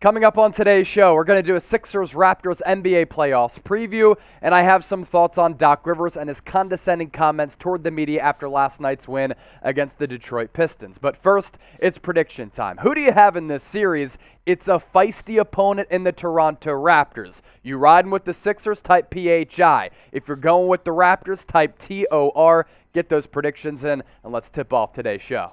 Coming up on today's show, we're going to do a Sixers-Raptors NBA playoffs preview, and I have some thoughts on Doc Rivers and his condescending comments toward the media after last night's win against the Detroit Pistons. But first, it's prediction time. Who do you have in this series? It's a feisty opponent in the Toronto Raptors. You riding with the Sixers? Type PHI. If you're going with the Raptors, type TOR. Get those predictions in, and let's tip off today's show.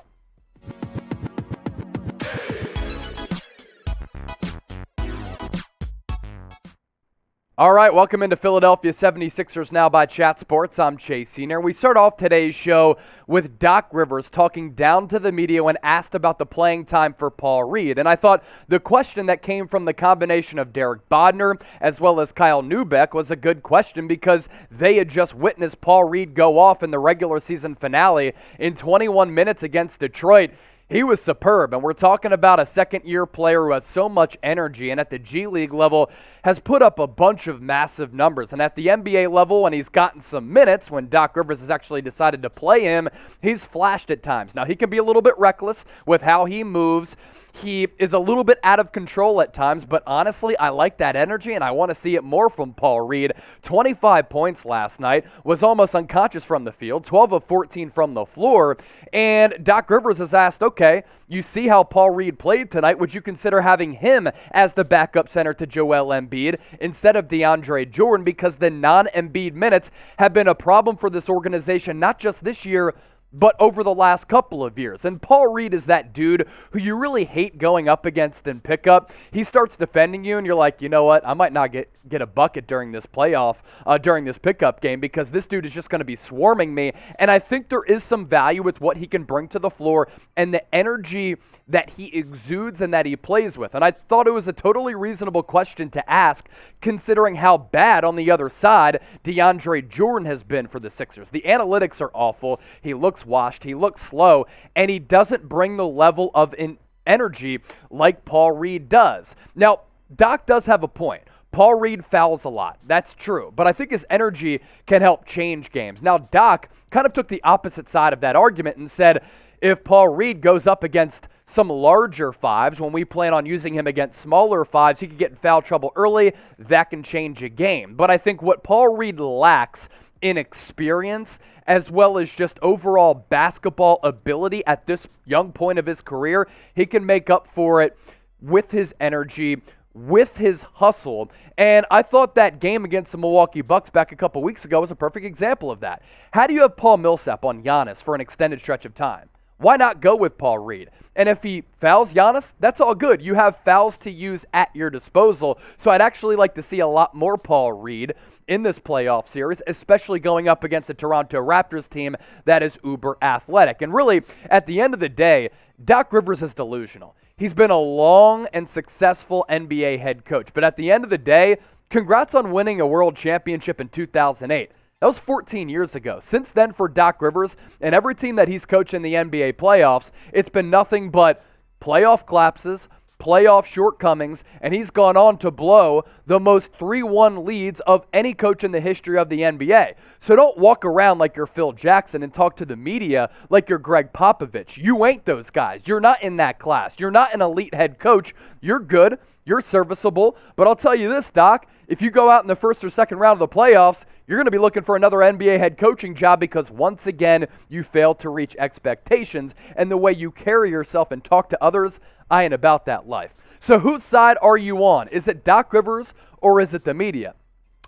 All right, welcome into Philadelphia 76ers Now by Chat Sports. I'm Chase Senior. We start off today's show with Doc Rivers talking down to the media when asked about the playing time for Paul Reed. And I thought the question that came from the combination of Derek Bodner as well as Kyle Neubeck was a good question because they had just witnessed Paul Reed go off in the regular season finale in 21 minutes against Detroit. He was superb, and we're talking about a second-year player who has so much energy and at the G League level has put up a bunch of massive numbers. And at the NBA level, when he's gotten some minutes, when Doc Rivers has actually decided to play him, he's flashed at times. Now, he can be a little bit reckless with how he moves. He is a little bit out of control at times, but honestly, I like that energy, and I want to see it more from Paul Reed. 25 points last night, was almost unconscious from the field, 12 of 14 from the floor, and Doc Rivers has asked, okay, you see how Paul Reed played tonight, would you consider having him as the backup center to Joel Embiid instead of DeAndre Jordan, because the non-Embiid minutes have been a problem for this organization, not just this year, but over the last couple of years. And Paul Reed is that dude who you really hate going up against in pickup. He starts defending you, and you're like, you know what? I might not get a bucket during this during this pickup game, because this dude is just going to be swarming me. And I think there is some value with what he can bring to the floor and the energy that he exudes and that he plays with. And I thought it was a totally reasonable question to ask, considering how bad on the other side DeAndre Jordan has been for the Sixers. The analytics are awful. He looks washed. He looks slow. And he doesn't bring the level of energy like Paul Reed does. Now, Doc does have a point. Paul Reed fouls a lot. That's true. But I think his energy can help change games. Now, Doc kind of took the opposite side of that argument and said, if Paul Reed goes up against some larger fives, when we plan on using him against smaller fives, he could get in foul trouble early. That can change a game. But I think what Paul Reed lacks in experience, as well as just overall basketball ability at this young point of his career, he can make up for it with his energy, with his hustle. And I thought that game against the Milwaukee Bucks back a couple weeks ago was a perfect example of that. How do you have Paul Millsap on Giannis for an extended stretch of time? Why not go with Paul Reed? And if he fouls Giannis, that's all good. You have fouls to use at your disposal. So I'd actually like to see a lot more Paul Reed in this playoff series, especially going up against the Toronto Raptors team that is uber athletic. And really, at the end of the day, Doc Rivers is delusional. He's been a long and successful NBA head coach. But at the end of the day, congrats on winning a world championship in 2008. That was 14 years ago. Since then, for Doc Rivers and every team that he's coached in the NBA playoffs, it's been nothing but playoff collapses, playoff shortcomings, and he's gone on to blow the most 3-1 leads of any coach in the history of the NBA. So don't walk around like you're Phil Jackson and talk to the media like you're Greg Popovich. You ain't those guys. You're not in that class. You're not an elite head coach. You're good. You're serviceable. But I'll tell you this, Doc, if you go out in the first or second round of the playoffs, you're going to be looking for another NBA head coaching job, because once again, you failed to reach expectations. And the way you carry yourself and talk to others, I ain't about that life. So whose side are you on? Is it Doc Rivers or is it the media?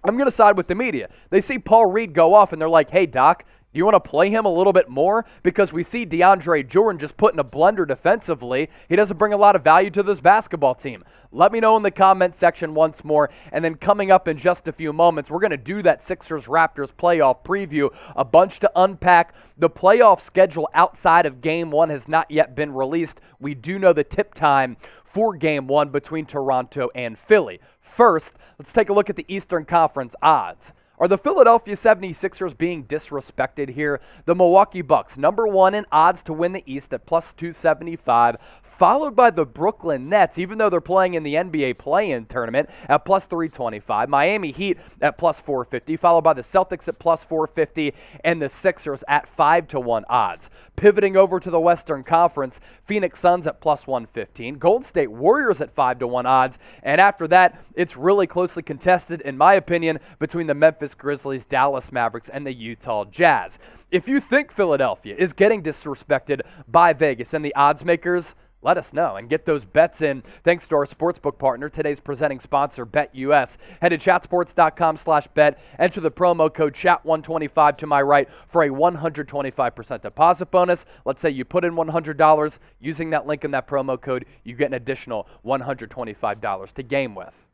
I'm going to side with the media. They see Paul Reed go off and they're like, hey, Doc, do you want to play him a little bit more? Because we see DeAndre Jordan just put in a blunder defensively. He doesn't bring a lot of value to this basketball team. Let me know in the comment section once more. And then coming up in just a few moments, we're going to do that Sixers-Raptors playoff preview. A bunch to unpack. The playoff schedule outside of Game 1 has not yet been released. We do know the tip time for Game 1 between Toronto and Philly. First, let's take a look at the Eastern Conference odds. Are the Philadelphia 76ers being disrespected here? The Milwaukee Bucks, number one in odds to win the East at plus 275, followed by the Brooklyn Nets, even though they're playing in the NBA play-in tournament, at plus 325. Miami Heat at plus 450, followed by the Celtics at plus 450, and the Sixers at 5-1 odds. Pivoting over to the Western Conference, Phoenix Suns at plus 115, Golden State Warriors at 5-1 odds, and after that, it's really closely contested, in my opinion, between the Memphis Grizzlies, Dallas Mavericks, and the Utah Jazz. If you think Philadelphia is getting disrespected by Vegas and the odds makers, let us know and get those bets in. Thanks to our sportsbook partner, today's presenting sponsor, BetUS. Head to chatsports.com/bet. Enter the promo code CHAT125 to my right for a 125% deposit bonus. Let's say you put in $100. Using that link in that promo code, you get an additional $125 to game with.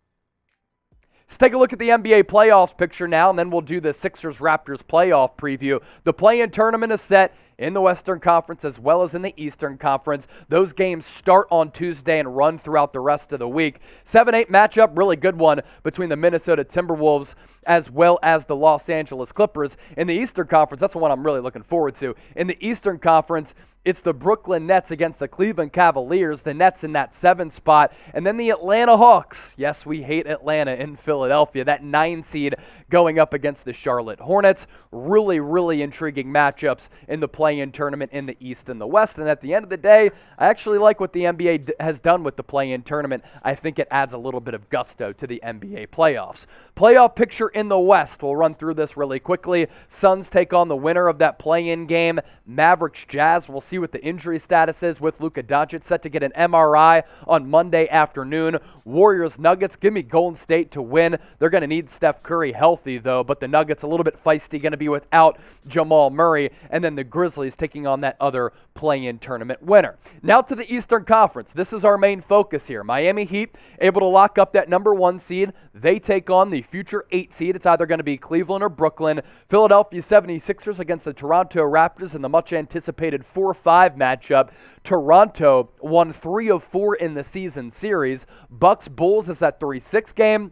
Let's take a look at the NBA playoffs picture now, and then we'll do the Sixers-Raptors playoff preview. The play-in tournament is set in the Western Conference as well as in the Eastern Conference. Those games start on Tuesday and run throughout the rest of the week. 7-8 matchup, really good one between the Minnesota Timberwolves as well as the Los Angeles Clippers. In the Eastern Conference, that's the one I'm really looking forward to. In the Eastern Conference, it's the Brooklyn Nets against the Cleveland Cavaliers, the Nets in that 7 spot, and then the Atlanta Hawks. Yes, we hate Atlanta in Philadelphia. That 9 seed going up against the Charlotte Hornets. Really, really intriguing matchups in the play-in tournament in the East and the West. And at the end of the day, I actually like what the NBA has done with the play-in tournament. I think it adds a little bit of gusto to the NBA playoffs. Playoff picture in the West. We'll run through this really quickly. Suns take on the winner of that play-in game. Mavericks Jazz. We'll see what the injury status is with Luka Doncic set to get an MRI on Monday afternoon. Warriors Nuggets. Give me Golden State to win. They're going to need Steph Curry healthy though, but the Nuggets a little bit feisty, going to be without Jamal Murray, and then the Grizzlies taking on that other play-in tournament winner. Now to the Eastern Conference. This is our main focus here. Miami Heat able to lock up that number 1 seed. They take on the future 8 seed. It's either going to be Cleveland or Brooklyn. Philadelphia 76ers against the Toronto Raptors in the much anticipated 4-5 matchup. Toronto won 3 of 4 in the season series. Bucks Bulls is that 3-6 game.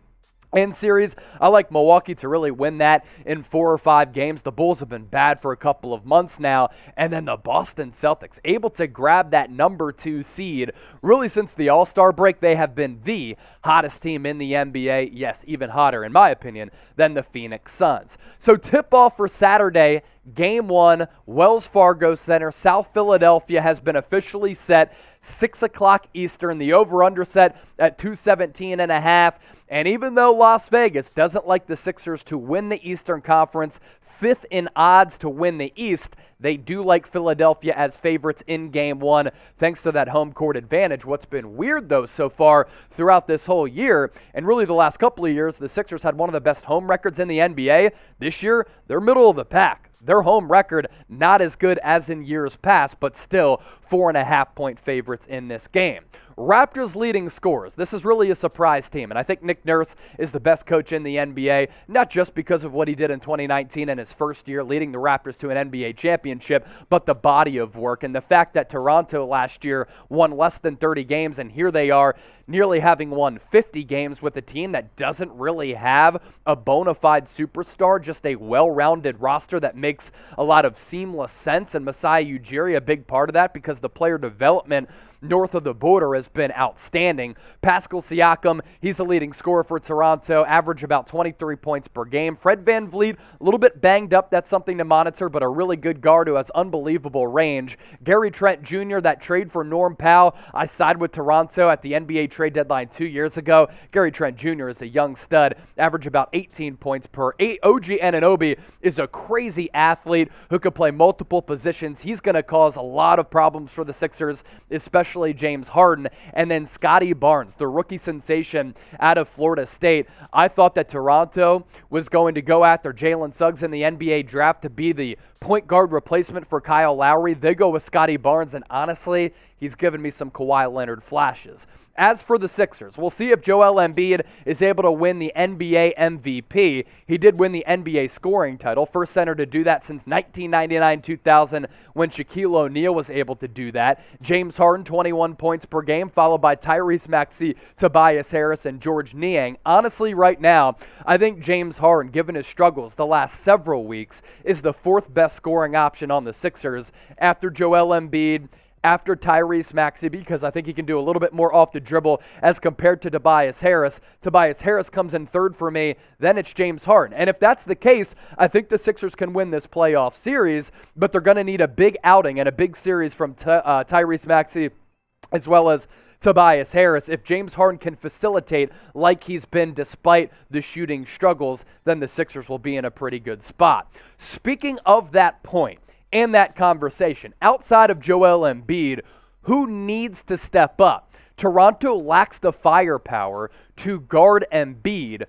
In series, I like Milwaukee to really win that in 4 or 5 games. The Bulls have been bad for a couple of months now. And then the Boston Celtics able to grab that number 2 seed. Really, since the All-Star break, they have been the hottest team in the NBA. Yes, even hotter, in my opinion, than the Phoenix Suns. So tip-off for Saturday, Game 1, Wells Fargo Center, South Philadelphia has been officially set. 6 o'clock Eastern, the over-under set at 217.5. And even though Las Vegas doesn't like the Sixers to win the Eastern Conference, 5th in odds to win the East, they do like Philadelphia as favorites in Game 1, thanks to that home court advantage. What's been weird, though, so far throughout this whole year, and really the last couple of years, the Sixers had one of the best home records in the NBA. This year, they're middle of the pack. Their home record, not as good as in years past, but still 4.5-point favorites in this game. Raptors leading scorers. This is really a surprise team, and I think Nick Nurse is the best coach in the NBA, not just because of what he did in 2019 and his first year leading the Raptors to an NBA championship, but the body of work and the fact that Toronto last year won less than 30 games, and here they are nearly having won 50 games with a team that doesn't really have a bona fide superstar, just a well-rounded roster that makes a lot of seamless sense, and Masai Ujiri a big part of that because the player development north of the border has been outstanding. Pascal Siakam, he's the leading scorer for Toronto, average about 23 points per game. Fred VanVleet, a little bit banged up, that's something to monitor, but a really good guard who has unbelievable range. Gary Trent Jr., that trade for Norm Powell, I side with Toronto at the NBA trade deadline 2 years ago. Gary Trent Jr. is a young stud, average about 18 points per 8. OG Anunoby is a crazy athlete who could play multiple positions. He's going to cause a lot of problems for the Sixers, especially James Harden. And then Scottie Barnes, the rookie sensation out of Florida State. I thought that Toronto was going to go after Jalen Suggs in the NBA draft to be the point guard replacement for Kyle Lowry. They go with Scottie Barnes, and honestly, he's given me some Kawhi Leonard flashes. As for the Sixers, we'll see if Joel Embiid is able to win the NBA MVP. He did win the NBA scoring title, first center to do that since 1999-2000 when Shaquille O'Neal was able to do that. James Harden, 21 points per game, followed by Tyrese Maxey, Tobias Harris, and George Niang. Honestly, right now, I think James Harden, given his struggles the last several weeks, is the fourth best scoring option on the Sixers after Joel Embiid, after Tyrese Maxey, because I think he can do a little bit more off the dribble as compared to Tobias Harris. Tobias Harris comes in third for me, then it's James Harden. And if that's the case, I think the Sixers can win this playoff series, but they're going to need a big outing and a big series from Tyrese Maxey as well as Tobias Harris. If James Harden can facilitate like he's been despite the shooting struggles, then the Sixers will be in a pretty good spot. Speaking of that point, and that conversation, outside of Joel Embiid, who needs to step up? Toronto lacks the firepower to guard Embiid.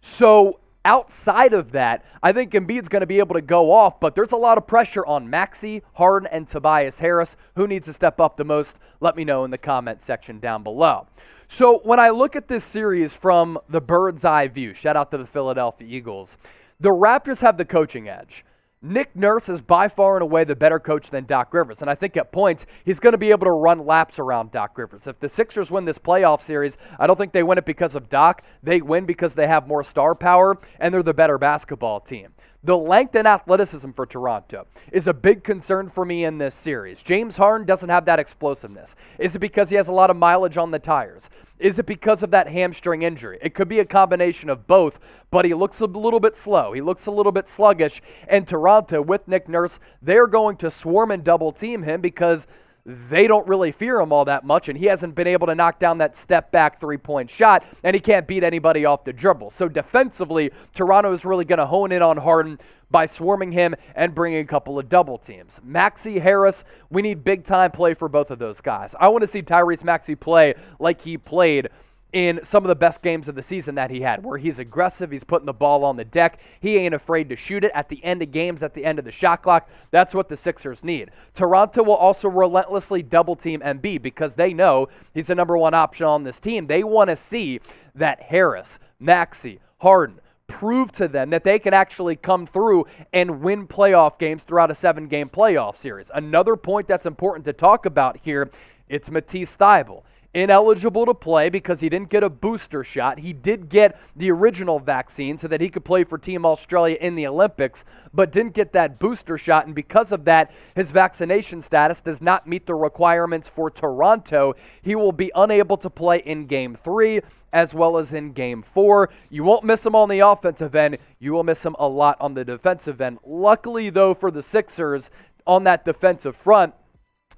So outside of that, I think Embiid's going to be able to go off, but there's a lot of pressure on Maxey, Harden, and Tobias Harris. Who needs to step up the most? Let me know in the comment section down below. So when I look at this series from the bird's eye view, shout out to the Philadelphia Eagles, the Raptors have the coaching edge. Nick Nurse is by far and away the better coach than Doc Rivers, and I think at points he's going to be able to run laps around Doc Rivers. If the Sixers win this playoff series, I don't think they win it because of Doc. They win because they have more star power, and they're the better basketball team. The length and athleticism for Toronto is a big concern for me in this series. James Harden doesn't have that explosiveness. Is it because he has a lot of mileage on the tires? Is it because of that hamstring injury? It could be a combination of both, but he looks a little bit slow. He looks a little bit sluggish. And Toronto, with Nick Nurse, they're going to swarm and double team him because they don't really fear him all that much, and he hasn't been able to knock down that step-back three-point shot, and he can't beat anybody off the dribble. So defensively, Toronto is really going to hone in on Harden by swarming him and bringing a couple of double teams. Maxey, Harris, we need big-time play for both of those guys. I want to see Tyrese Maxey play like he played in some of the best games of the season that he had, where he's aggressive, he's putting the ball on the deck, he ain't afraid to shoot it at the end of games, at the end of the shot clock. That's what the Sixers need. Toronto will also relentlessly double-team Embiid because they know he's the number one option on this team. They want to see that Harris, Maxey, Harden prove to them that they can actually come through and win playoff games throughout a 7-game playoff series. Another point that's important to talk about here, it's Matisse Thybulle. Ineligible to play because he didn't get a booster shot. He did get the original vaccine so that he could play for Team Australia in the Olympics, but didn't get that booster shot, and because of that, his vaccination status does not meet the requirements for Toronto. He will be unable to play in Game 3 as well as in Game 4. You won't miss him on the offensive end. You will miss him a lot on the defensive end. Luckily, though, for the Sixers on that defensive front,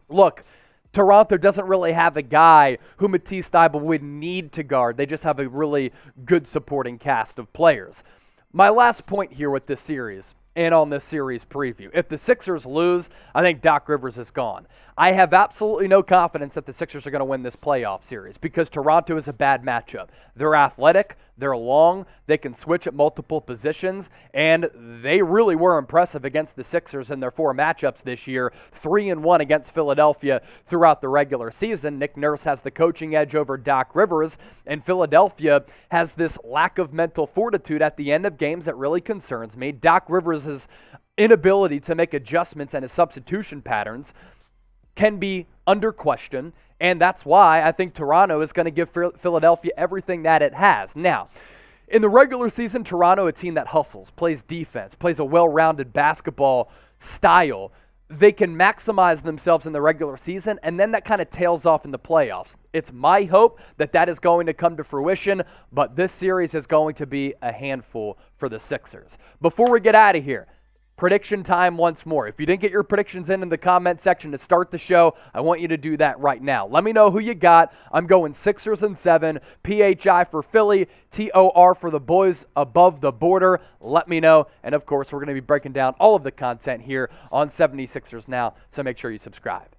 look, Toronto doesn't really have a guy who Matisse Thybulle would need to guard. They just have a really good supporting cast of players. My last point here with this series and on this series preview, if the Sixers lose, I think Doc Rivers is gone. I have absolutely no confidence that the Sixers are going to win this playoff series because Toronto is a bad matchup. They're athletic, they're long, they can switch at multiple positions, and they really were impressive against the Sixers in their 4 matchups this year, 3-1 against Philadelphia throughout the regular season. Nick Nurse has the coaching edge over Doc Rivers, and Philadelphia has this lack of mental fortitude at the end of games that really concerns me. Doc Rivers' inability to make adjustments and his substitution patterns can be under question, and that's why I think Toronto is going to give Philadelphia everything that it has. Now, in the regular season, Toronto, a team that hustles, plays defense, plays a well-rounded basketball style, they can maximize themselves in the regular season, and then that kind of tails off in the playoffs. It's my hope that that is going to come to fruition, but this series is going to be a handful for the Sixers. Before we get out of here, prediction time once more. If you didn't get your predictions in the comment section to start the show, I want you to do that right now. Let me know who you got. I'm going Sixers and 7, PHI for Philly, TOR for the boys above the border. Let me know. And of course, we're going to be breaking down all of the content here on 76ers Now, so make sure you subscribe.